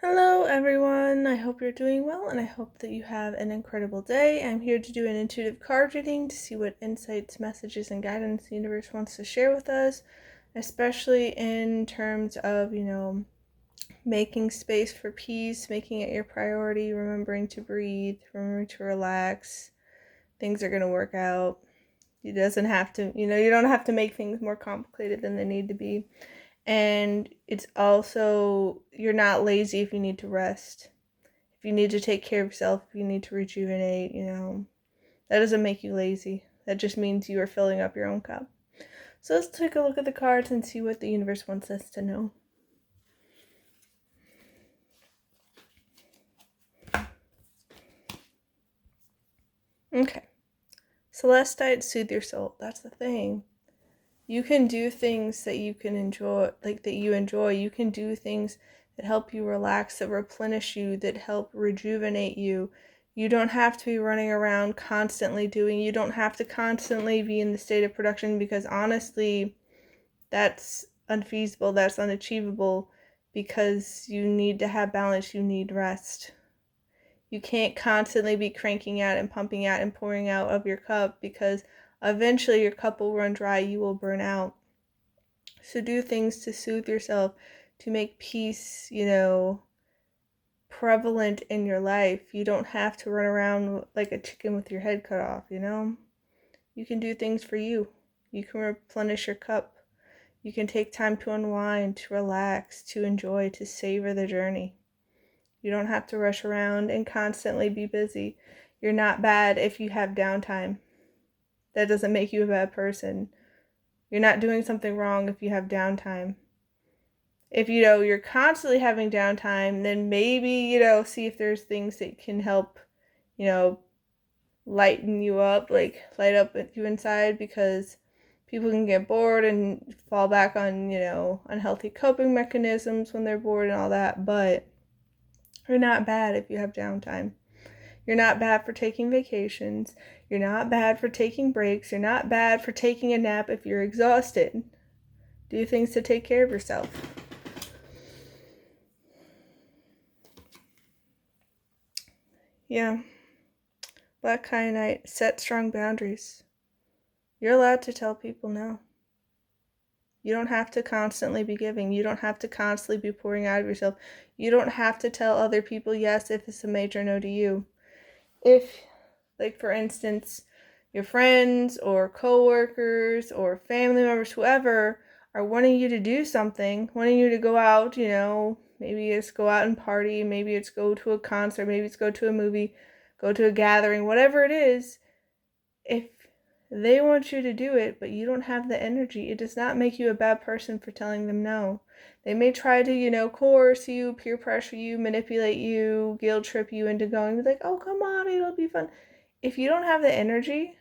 Hello everyone, I hope you're doing well and I hope that you have an incredible day. I'm here to do an intuitive card reading to see what insights, messages, and guidance the universe wants to share with us, especially in terms of, making space for peace, making it your priority, remembering to breathe, remembering to relax. Things are going to work out. It doesn't have to, you don't have to make things more complicated than they need to be. And it's also, you're not lazy if you need to rest. If you need to take care of yourself, if you need to rejuvenate, that doesn't make you lazy. That just means you are filling up your own cup. So let's take a look at the cards and see what the universe wants us to know. Okay. Celestite, soothe your soul. That's the thing. You can do things that you can enjoy, like that you enjoy. You can do things that help you relax, that replenish you, that help rejuvenate you. You don't have to be running around constantly doing. You don't have to constantly be in the state of production, because honestly, that's unfeasible, that's unachievable, because you need to have balance, you need rest. You can't constantly be cranking out and pumping out and pouring out of your cup, because eventually your cup will run dry, you will burn out. So do things to soothe yourself, to make peace, prevalent in your life. You don't have to run around like a chicken with your head cut off, You can do things for you. You can replenish your cup. You can take time to unwind, to relax, to enjoy, to savor the journey. You don't have to rush around and constantly be busy. You're not bad if you have downtime. That doesn't make you a bad person. You're not doing something wrong if you have downtime. If, you're constantly having downtime, then maybe, see if there's things that can help, lighten you up, like light up you inside, because people can get bored and fall back on, unhealthy coping mechanisms when they're bored and all that, but you're not bad if you have downtime. You're not bad for taking vacations. You're not bad for taking breaks. You're not bad for taking a nap if you're exhausted. Do things to take care of yourself. Yeah. Black Kyanite, set strong boundaries. You're allowed to tell people no. You don't have to constantly be giving. You don't have to constantly be pouring out of yourself. You don't have to tell other people yes if it's a major no to you. If, like for instance, your friends or coworkers or family members, whoever, are wanting you to do something, wanting you to go out, maybe it's go out and party, maybe it's go to a concert, maybe it's go to a movie, go to a gathering, whatever it is, if they want you to do it, but you don't have the energy, it does not make you a bad person for telling them no. They may try to, coerce you, peer pressure you, manipulate you, guilt trip you into going, be like, oh, come on, it'll be fun. If you don't have the energy,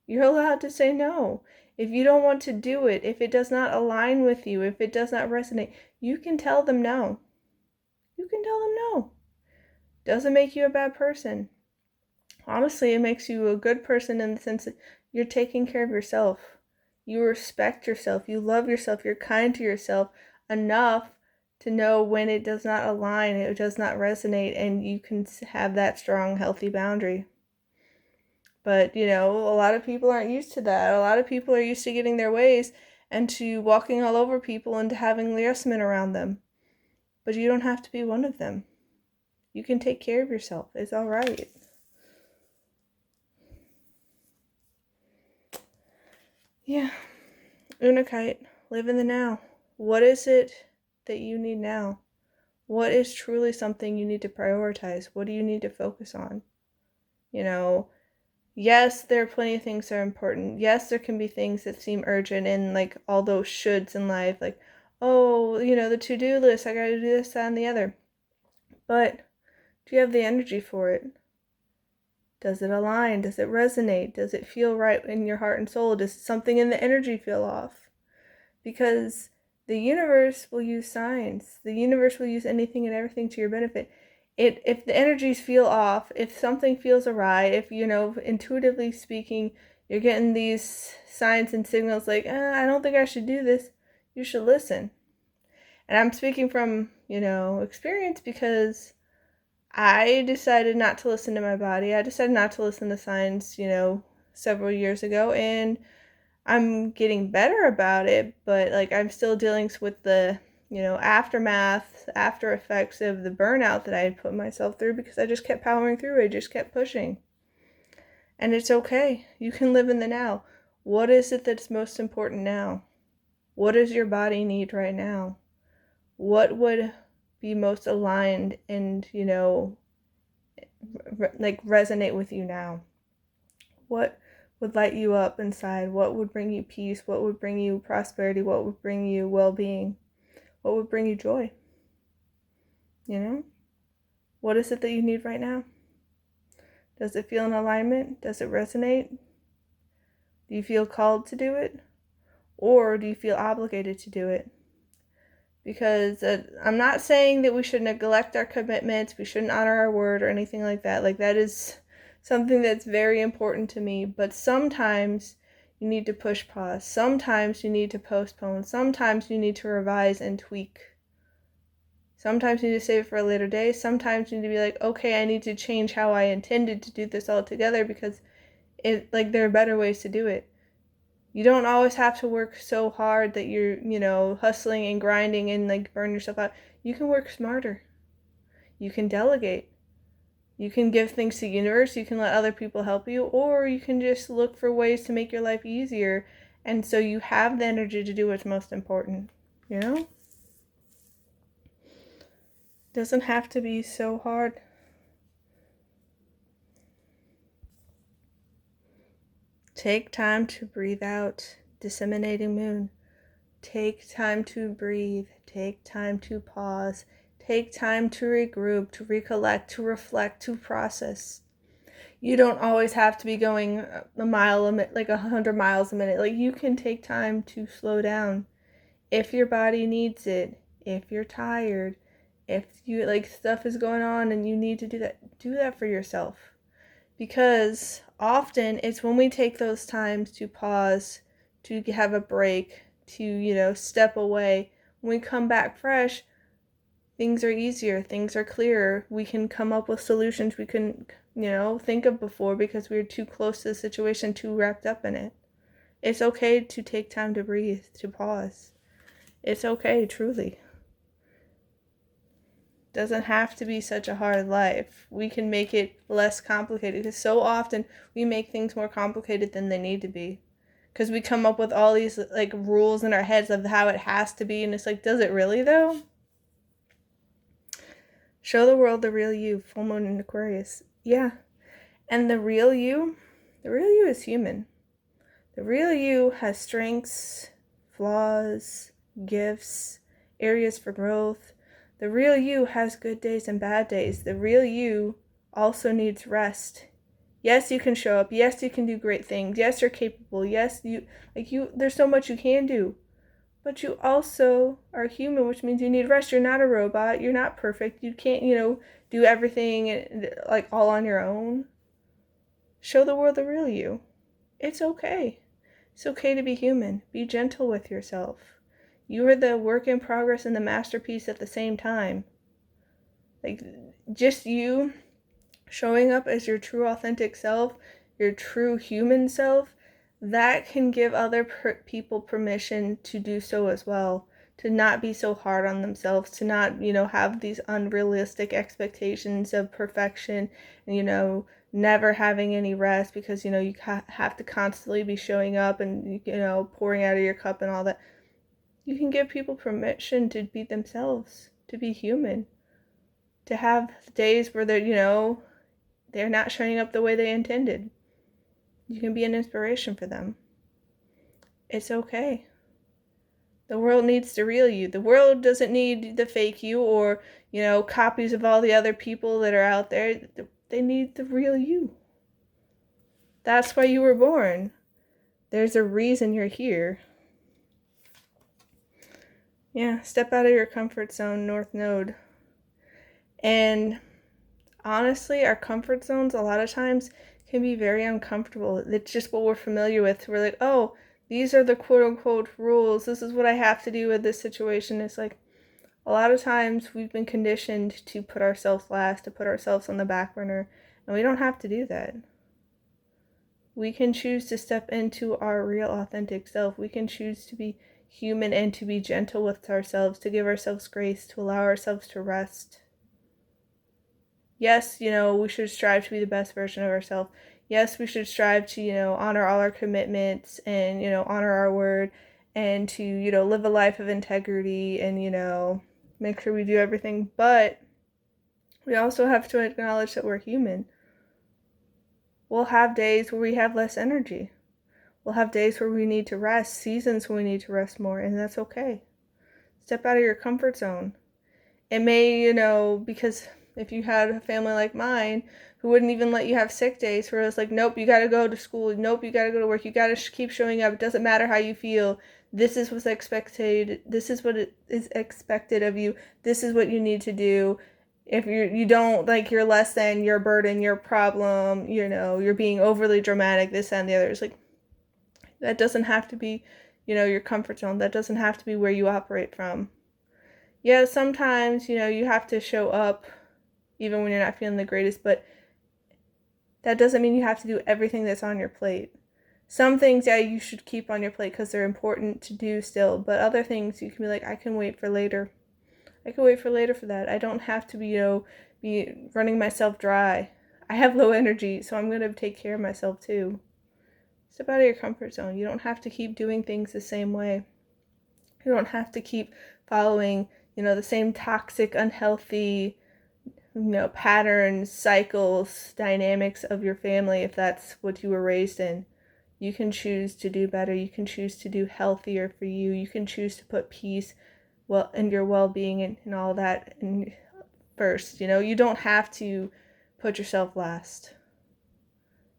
you're allowed to say no. If you don't want to do it, if it does not align with you, if it does not resonate, you can tell them no. You can tell them no. Doesn't make you a bad person. Honestly, it makes you a good person in the sense that you're taking care of yourself. You respect yourself. You love yourself. You're kind to yourself enough to know when it does not align, it does not resonate, and you can have that strong, healthy boundary. But, a lot of people aren't used to that. A lot of people are used to getting their ways and to walking all over people and to having yes men around them. But you don't have to be one of them. You can take care of yourself. It's all right. Yeah. Unakite, live in the now. What is it that you need now? What is truly something you need to prioritize? What do you need to focus on? Yes, there are plenty of things that are important. Yes, there can be things that seem urgent and like all those shoulds in life, like, oh, the to-do list, I gotta do this, that, and the other. But do you have the energy for it? Does it align? Does it resonate? Does it feel right in your heart and soul? Does something in the energy feel off? Because the universe will use signs. The universe will use anything and everything to your benefit. If the energies feel off, if something feels awry, if, intuitively speaking, you're getting these signs and signals like, I don't think I should do this, you should listen. And I'm speaking from, experience, because I decided not to listen to my body. I decided not to listen to signs, several years ago, and I'm getting better about it, but like I'm still dealing with the, aftermath, after effects of the burnout that I had put myself through, because I just kept powering through. I just kept pushing. And it's okay. You can live in the now. What is it that's most important now? What does your body need right now? What would be most aligned and, resonate with you now? What would light you up inside? What would bring you peace? What would bring you prosperity? What would bring you well-being? What would bring you joy? What is it that you need right now? Does it feel in alignment? Does it resonate? Do you feel called to do it? Or do you feel obligated to do it? Because I'm not saying that we should neglect our commitments, we shouldn't honor our word or anything like that. Like, that is something that's very important to me. But sometimes you need to push pause. Sometimes you need to postpone. Sometimes you need to revise and tweak. Sometimes you need to save it for a later day. Sometimes you need to be like, okay, I need to change how I intended to do this altogether, because there are better ways to do it. You don't always have to work so hard that you're, hustling and grinding and burn yourself out. You can work smarter. You can delegate. You can give things to the universe. You can let other people help you, or you can just look for ways to make your life easier. And so you have the energy to do what's most important, Doesn't have to be so hard. Take time to breathe out, disseminating moon. Take time to breathe. Take time to pause. Take time to regroup, to recollect, to reflect, to process. You don't always have to be going a mile a minute, 100 miles a minute. You can take time to slow down if your body needs it, if you're tired, if you stuff is going on and you need to do that for yourself. Because often it's when we take those times to pause, to have a break, to, step away, when we come back fresh, things are easier, things are clearer. We can come up with solutions we couldn't, think of before, because we were too close to the situation, too wrapped up in it. It's okay to take time to breathe, to pause. It's okay, truly. Doesn't have to be such a hard life. We can make it less complicated, because so often we make things more complicated than they need to be, because we come up with all these rules in our heads of how it has to be, and it's does it really though? Show the world the real you. Full moon in Aquarius. Yeah. And the real you is human. The real you has strengths, flaws, gifts, areas for growth. The real you has good days and bad days. The real you also needs rest. Yes, you can show up. Yes, you can do great things. Yes, you're capable. Yes, there's so much you can do. But you also are human, which means you need rest. You're not a robot. You're not perfect. You can't, do everything all on your own. Show the world the real you. It's okay. It's okay to be human. Be gentle with yourself. You are the work in progress and the masterpiece at the same time. Just you showing up as your true authentic self, your true human self, that can give other people permission to do so as well, to not be so hard on themselves, to not, have these unrealistic expectations of perfection, and, never having any rest, because, you have to constantly be showing up and, pouring out of your cup and all that. You can give people permission to be themselves, to be human, to have days where they're not showing up the way they intended. You can be an inspiration for them. It's okay. The world needs the real you. The world doesn't need the fake you or, copies of all the other people that are out there. They need the real you. That's why you were born. There's a reason you're here. Yeah, step out of your comfort zone, North Node. And honestly, our comfort zones a lot of times can be very uncomfortable. It's just what we're familiar with. We're like, oh, these are the quote-unquote rules. This is what I have to do with this situation. It's A lot of times we've been conditioned to put ourselves last, to put ourselves on the back burner, and we don't have to do that. We can choose to step into our real authentic self. We can choose to be human and to be gentle with ourselves, to give ourselves grace, to allow ourselves to rest. Yes, we should strive to be the best version of ourselves. Yes, we should strive to, honor all our commitments and, honor our word and to, live a life of integrity and, make sure we do everything. But we also have to acknowledge that we're human. We'll have days where we have less energy. We'll have days where we need to rest, seasons when we need to rest more, and that's okay. Step out of your comfort zone. It may, because if you had a family like mine who wouldn't even let you have sick days, where it's like, nope, you got to go to school, nope, you got to go to work, you got to keep showing up, it doesn't matter how you feel, this is what's expected, this is what is expected of you, this is what you need to do. If you don't, like, you're less than, you're a burden, you're a problem, you're being overly dramatic, this and the other. It's like, that doesn't have to be, your comfort zone. That doesn't have to be where you operate from. Yeah, sometimes, you have to show up even when you're not feeling the greatest, but that doesn't mean you have to do everything that's on your plate. Some things, yeah, you should keep on your plate because they're important to do still, but other things you can be like, I can wait for later. I can wait for later for that. I don't have to be running myself dry. I have low energy, so I'm going to take care of myself too. Step out of your comfort zone. You don't have to keep doing things the same way. You don't have to keep following, the same toxic, unhealthy, patterns, cycles, dynamics of your family if that's what you were raised in. You can choose to do better. You can choose to do healthier for you. You can choose to put peace and your well-being and all that in first. You don't have to put yourself last.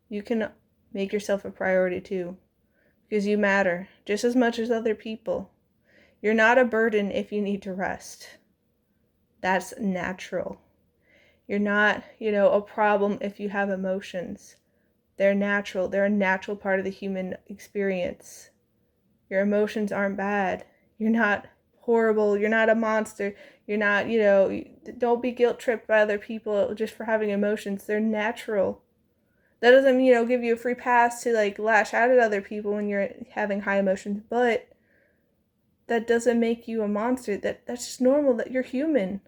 You can make yourself a priority too, because you matter just as much as other people. You're not a burden if you need to rest. That's natural. You're not, a problem if you have emotions. They're natural. They're a natural part of the human experience. Your emotions aren't bad. You're not horrible. You're not a monster. You're not, don't be guilt tripped by other people just for having emotions. They're natural. That doesn't, give you a free pass to lash out at other people when you're having high emotions, but that doesn't make you a monster. That's just normal. That you're human.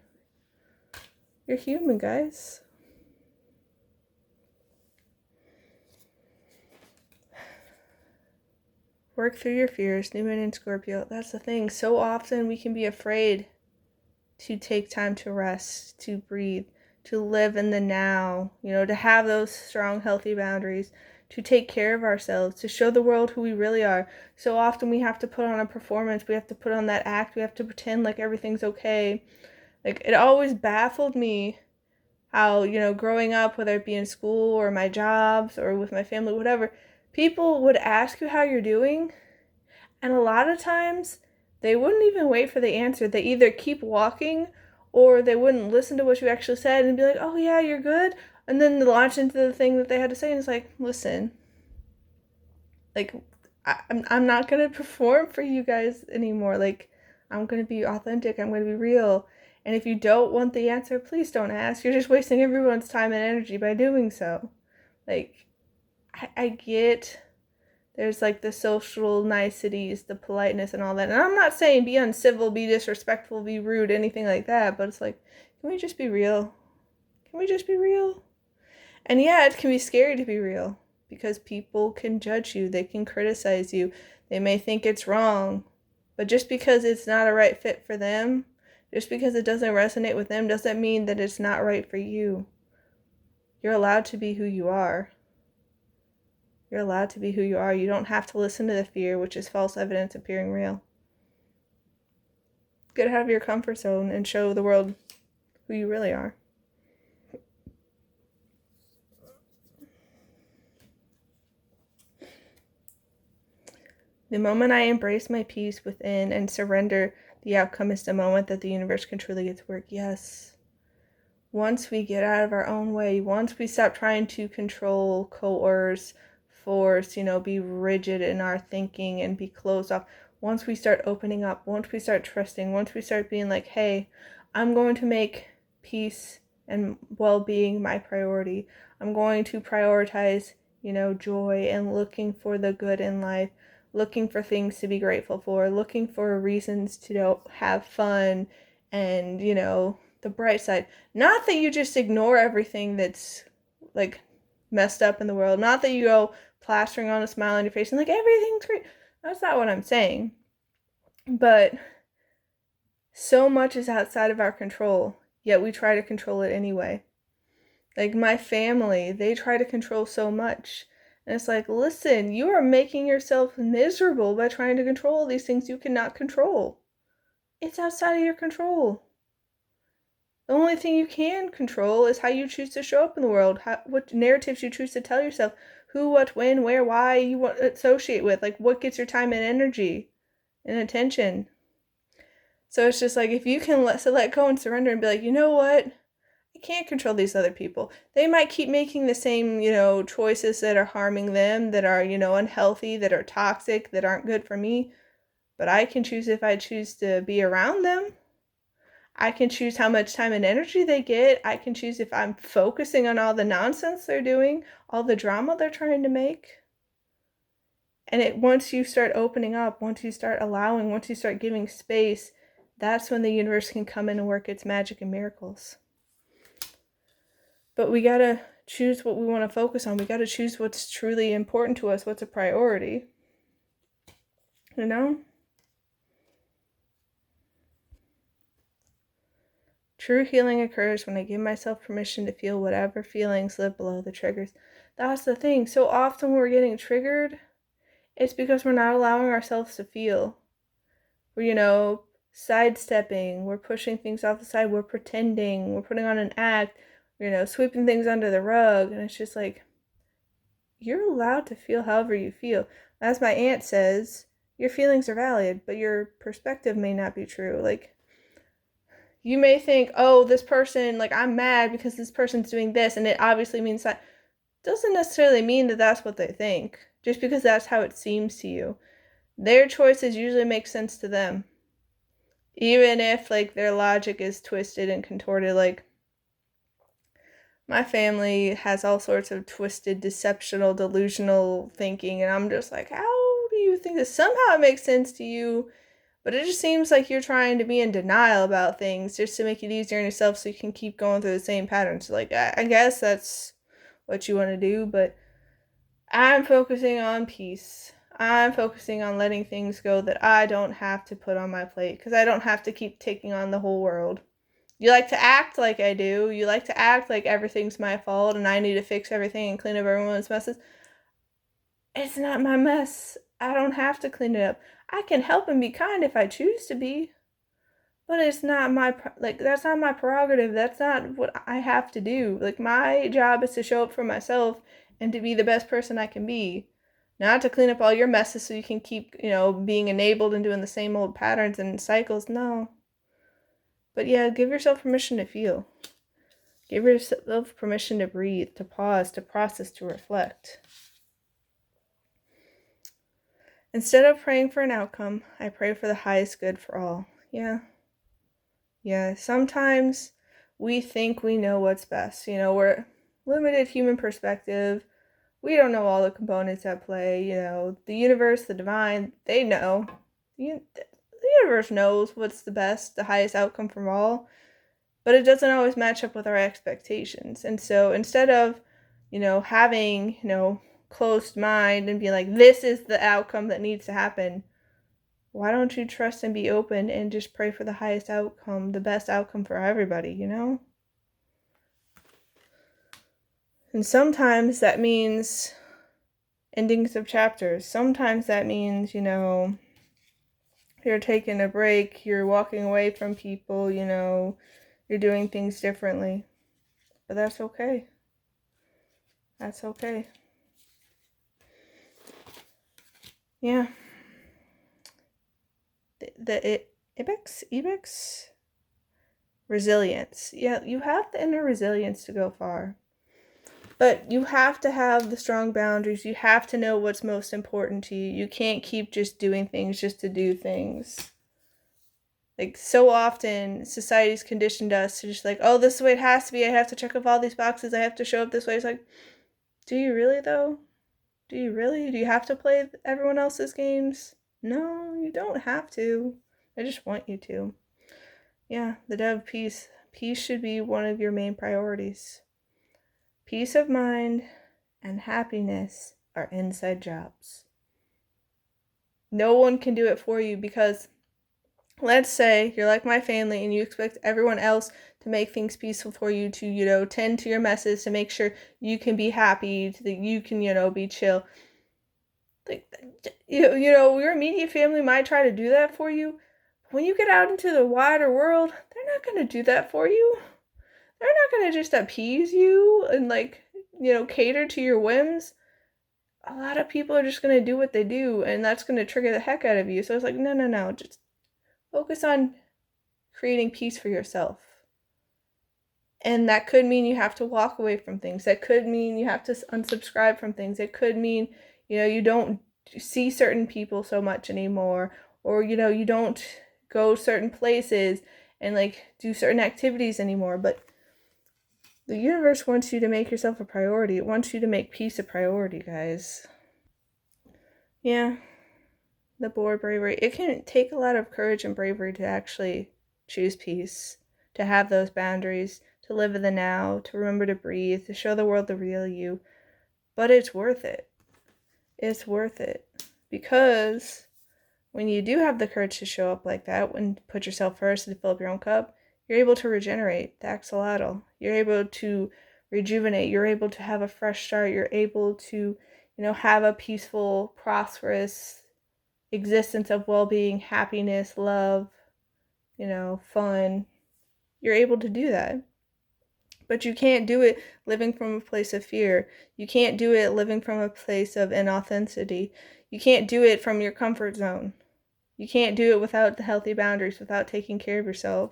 You're human, guys. Work through your fears. New Moon in Scorpio. That's the thing. So often we can be afraid to take time to rest, to breathe, to live in the now, to have those strong, healthy boundaries, to take care of ourselves, to show the world who we really are. So often we have to put on a performance. We have to put on that act. We have to pretend like everything's okay. It always baffled me how, growing up, whether it be in school or my jobs or with my family, whatever, people would ask you how you're doing, and a lot of times they wouldn't even wait for the answer. They either keep walking or they wouldn't listen to what you actually said and be like, oh yeah, you're good, and then they launch into the thing that they had to say, and it's like, listen, I'm not going to perform for you guys anymore. I'm going to be authentic. I'm going to be real. And if you don't want the answer, please don't ask. You're just wasting everyone's time and energy by doing so. I get there's the social niceties, the politeness and all that. And I'm not saying be uncivil, be disrespectful, be rude, anything like that. But it's can we just be real? Can we just be real? And yeah, it can be scary to be real because people can judge you. They can criticize you. They may think it's wrong. But just because it's not a right fit for them, just because it doesn't resonate with them, doesn't mean that it's not right for you. You're allowed to be who you are. You're allowed to be who you are. You don't have to listen to the fear, which is false evidence appearing real. Get out of your comfort zone and show the world who you really are. The moment I embrace my peace within and surrender the outcome is the moment that the universe can truly get to work. Yes. Once we get out of our own way, once we stop trying to control, coerce, force, be rigid in our thinking and be closed off, once we start opening up, once we start trusting, once we start being like, hey, I'm going to make peace and well-being my priority. I'm going to prioritize, joy and looking for the good in life, looking for things to be grateful for, looking for reasons to have fun and, the bright side. Not that you just ignore everything that's like messed up in the world. Not that you go plastering on a smile on your face and like everything's great. That's not what I'm saying. But so much is outside of our control, yet we try to control it anyway. Like my family, they try to control so much. And it's like, listen, you are making yourself miserable by trying to control these things you cannot control. It's outside of your control. The only thing you can control is how you choose to show up in the world, what narratives you choose to tell yourself, who, what, when, where, why you want to associate with, like what gets your time and energy and attention. So it's just like, if you can let go and surrender and be like, you know what? I can't control these other people. They might keep making the same, choices that are harming them, that are, unhealthy, that are toxic, that aren't good for me. But I can choose if I choose to be around them. I can choose how much time and energy they get. I can choose if I'm focusing on all the nonsense they're doing, all the drama they're trying to make. And once you start opening up, once you start allowing, once you start giving space, that's when the universe can come in and work its magic and miracles. But we gotta choose what we want to focus on. We gotta choose what's truly important to us, what's a priority. True healing occurs when I give myself permission to feel whatever feelings live below the triggers. That's the thing. So often when we're getting triggered, it's because we're not allowing ourselves to feel. We're, sidestepping, we're pushing things off the side, we're pretending, we're putting on an act, sweeping things under the rug. And it's just like, you're allowed to feel however you feel. As my aunt says, your feelings are valid, but your perspective may not be true. Like, you may think, oh, this person, like, I'm mad because this person's doing this, and it obviously means that. Doesn't necessarily mean that that's what they think, just because that's how it seems to you. Their choices usually make sense to them. Even if, like, their logic is twisted and contorted. Like, my family has all sorts of twisted, deceptional, delusional thinking, and I'm just like, how do you think this? Somehow it makes sense to you, but it just seems like you're trying to be in denial about things just to make it easier on yourself so you can keep going through the same patterns. Like, I guess that's what you want to do, but I'm focusing on peace. I'm focusing on letting things go that I don't have to put on my plate, because I don't have to keep taking on the whole world. You like to act like I do. You like to act like everything's my fault and I need to fix everything and clean up everyone's messes. It's not my mess. I don't have to clean it up. I can help and be kind if I choose to be. But it's not that's not my prerogative. That's not what I have to do. Like, my job is to show up for myself and to be the best person I can be. Not to clean up all your messes so you can keep, being enabled and doing the same old patterns and cycles. No. But yeah, give yourself permission to feel. Give yourself permission to breathe, to pause, to process, to reflect. Instead of praying for an outcome, I pray for the highest good for all. Yeah, sometimes we think we know what's best. We're limited human perspective. We don't know all the components at play. The universe, the divine, they know. The universe knows what's the best, the highest outcome from all, but it doesn't always match up with our expectations. And so instead of, having, closed mind and being like, this is the outcome that needs to happen, why don't you trust and be open and just pray for the highest outcome, the best outcome for everybody, And sometimes that means endings of chapters. Sometimes that means, you're taking a break, you're walking away from people, you're doing things differently. But that's okay. That's okay. Yeah. The Ibex? Resilience. Yeah, you have the inner resilience to go far. But you have to have the strong boundaries. You have to know what's most important to you. You can't keep just doing things just to do things. Like, so often, society's conditioned us to just like, oh, this is the way it has to be. I have to check off all these boxes. I have to show up this way. It's like, do you really, though? Do you really? Do you have to play everyone else's games? No, you don't have to. I just want you to. Yeah, the dev peace. Peace should be one of your main priorities. Peace of mind and happiness are inside jobs. No one can do it for you, because let's say you're like my family and you expect everyone else to make things peaceful for you, to, tend to your messes, to make sure you can be happy, that you can, be chill. Like, your immediate family might try to do that for you. When you get out into the wider world, they're not going to do that for you. They're not going to just appease you and, cater to your whims. A lot of people are just going to do what they do, and that's going to trigger the heck out of you. So it's like, no. Just focus on creating peace for yourself. And that could mean you have to walk away from things. That could mean you have to unsubscribe from things. It could mean, you don't see certain people so much anymore. Or, you don't go certain places and, do certain activities anymore. But the universe wants you to make yourself a priority. It wants you to make peace a priority, guys. Yeah. The board bravery. It can take a lot of courage and bravery to actually choose peace, to have those boundaries, to live in the now, to remember to breathe, to show the world the real you. But it's worth it. It's worth it. Because when you do have the courage to show up like that, when you put yourself first and fill up your own cup, you're able to regenerate, the axolotl. You're able to rejuvenate. You're able to have a fresh start. You're able to, have a peaceful, prosperous existence of well-being, happiness, love, fun. You're able to do that. But you can't do it living from a place of fear. You can't do it living from a place of inauthenticity. You can't do it from your comfort zone. You can't do it without the healthy boundaries, without taking care of yourself.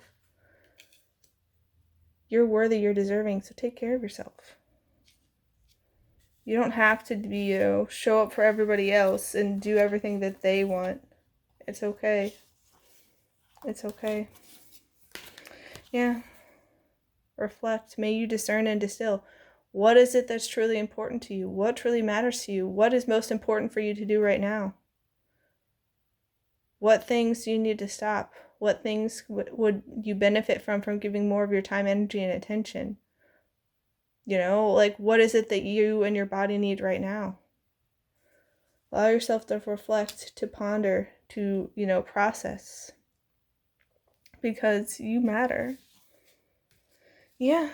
You're worthy, you're deserving, so take care of yourself. You don't have to be, show up for everybody else and do everything that they want. It's okay. It's okay. Yeah. Reflect. May you discern and distill. What is it that's truly important to you? What truly matters to you? What is most important for you to do right now? What things do you need to stop? What things would you benefit from giving more of your time, energy, and attention? What is it that you and your body need right now? Allow yourself to reflect, to ponder, to, process. Because you matter. Yeah.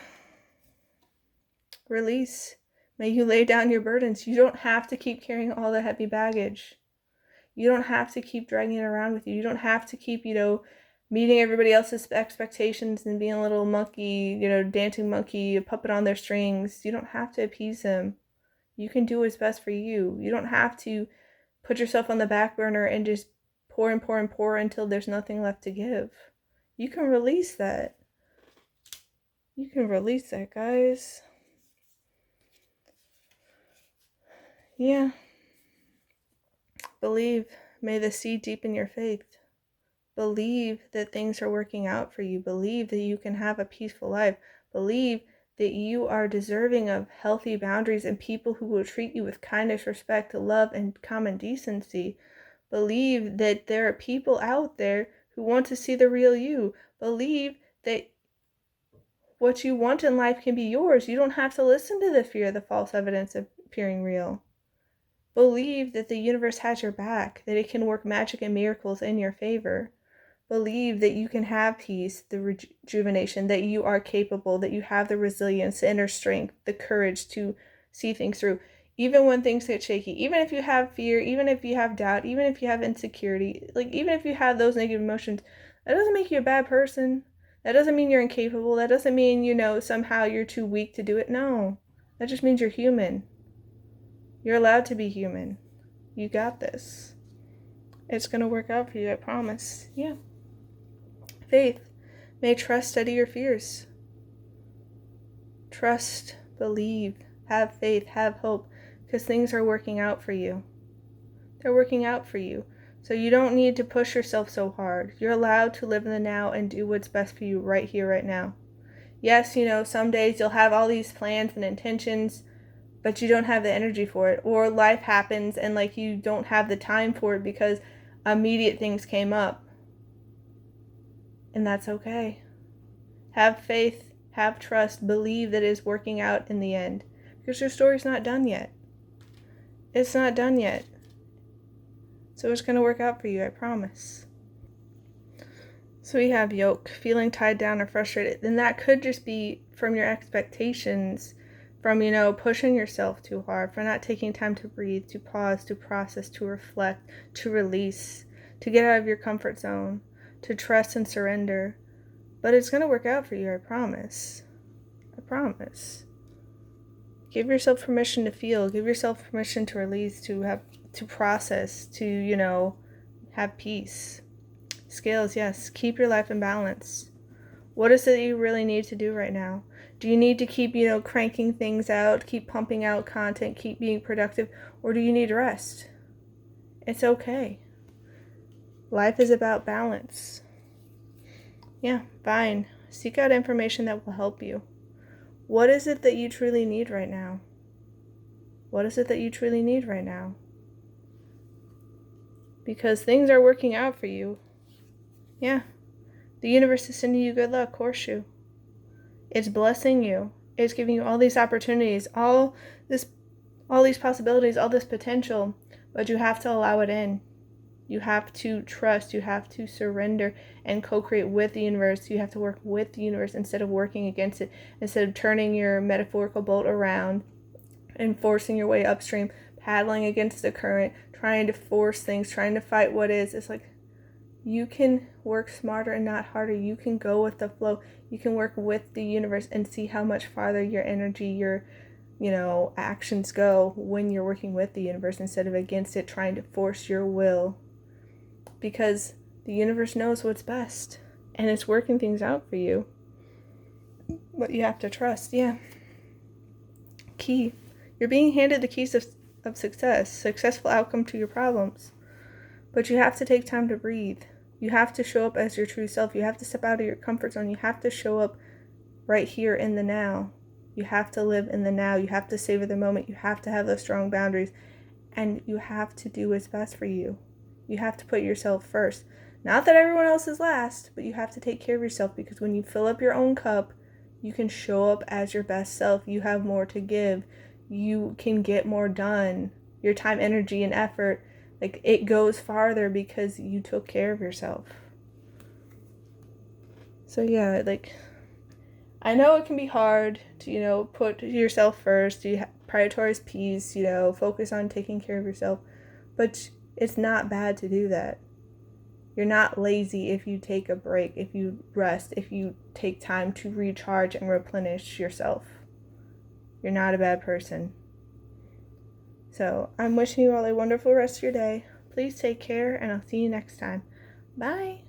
Release. May you lay down your burdens. You don't have to keep carrying all the heavy baggage. You don't have to keep dragging it around with you. You don't have to keep, meeting everybody else's expectations and being a little monkey, dancing monkey, a puppet on their strings. You don't have to appease them. You can do what's best for you. You don't have to put yourself on the back burner and just pour and pour and pour until there's nothing left to give. You can release that. You can release that, guys. Yeah. Believe. May the seed deepen your faith. Believe that things are working out for you. Believe that you can have a peaceful life. Believe that you are deserving of healthy boundaries and people who will treat you with kindness, respect, love, and common decency. Believe that there are people out there who want to see the real you. Believe that what you want in life can be yours. You don't have to listen to the fear, the false evidence of appearing real. Believe that the universe has your back, that it can work magic and miracles in your favor. Believe that you can have peace, the rejuvenation, that you are capable, that you have the resilience, the inner strength, the courage to see things through. Even when things get shaky, even if you have fear, even if you have doubt, even if you have insecurity, even if you have those negative emotions, that doesn't make you a bad person. That doesn't mean you're incapable. That doesn't mean, somehow you're too weak to do it. No, that just means you're human. You're allowed to be human. You got this. It's going to work out for you, I promise. Yeah. Faith. May trust steady your fears. Trust, believe, have faith, have hope, because things are working out for you. They're working out for you. So you don't need to push yourself so hard. You're allowed to live in the now and do what's best for you right here, right now. Yes, some days you'll have all these plans and intentions, but you don't have the energy for it. Or life happens and you don't have the time for it because immediate things came up. And that's okay. Have faith, have trust, believe that it is working out in the end. Because your story's not done yet. It's not done yet. So it's going to work out for you, I promise. So we have yoke, feeling tied down or frustrated. And that could just be from your expectations, from, pushing yourself too hard, for not taking time to breathe, to pause, to process, to reflect, to release, to get out of your comfort zone, to trust and surrender. But it's going to work out for you, I promise. I promise. Give yourself permission to feel. Give yourself permission to release, to process, to, have peace. Scales, yes. Keep your life in balance. What is it that you really need to do right now? Do you need to keep, cranking things out, keep pumping out content, keep being productive, or do you need rest? It's okay. Life is about balance. Yeah, fine. Seek out information that will help you. What is it that you truly need right now? What is it that you truly need right now? Because things are working out for you. Yeah. The universe is sending you good luck, horseshoe. It's blessing you. It's giving you all these opportunities, all these possibilities, all this potential, but you have to allow it in. You have to trust, you have to surrender and co-create with the universe. You have to work with the universe instead of working against it, instead of turning your metaphorical boat around and forcing your way upstream, paddling against the current, trying to force things, trying to fight what is. It's you can work smarter and not harder. You can go with the flow. You can work with the universe and see how much farther your energy, your actions go when you're working with the universe instead of against it, trying to force your will. Because the universe knows what's best and it's working things out for you. But you have to trust, yeah. Key. You're being handed the keys of success, successful outcome to your problems. But you have to take time to breathe. You have to show up as your true self. You have to step out of your comfort zone. You have to show up right here in the now. You have to live in the now. You have to savor the moment. You have to have those strong boundaries. And you have to do what's best for you. You have to put yourself first. Not that everyone else is last, but you have to take care of yourself, because when you fill up your own cup, you can show up as your best self. You have more to give. You can get more done. Your time, energy, and effort, it goes farther because you took care of yourself. So yeah, I know it can be hard to, put yourself first, you prioritize peace, focus on taking care of yourself, but it's not bad to do that. You're not lazy if you take a break, if you rest, if you take time to recharge and replenish yourself. You're not a bad person. So I'm wishing you all a wonderful rest of your day. Please take care, and I'll see you next time. Bye.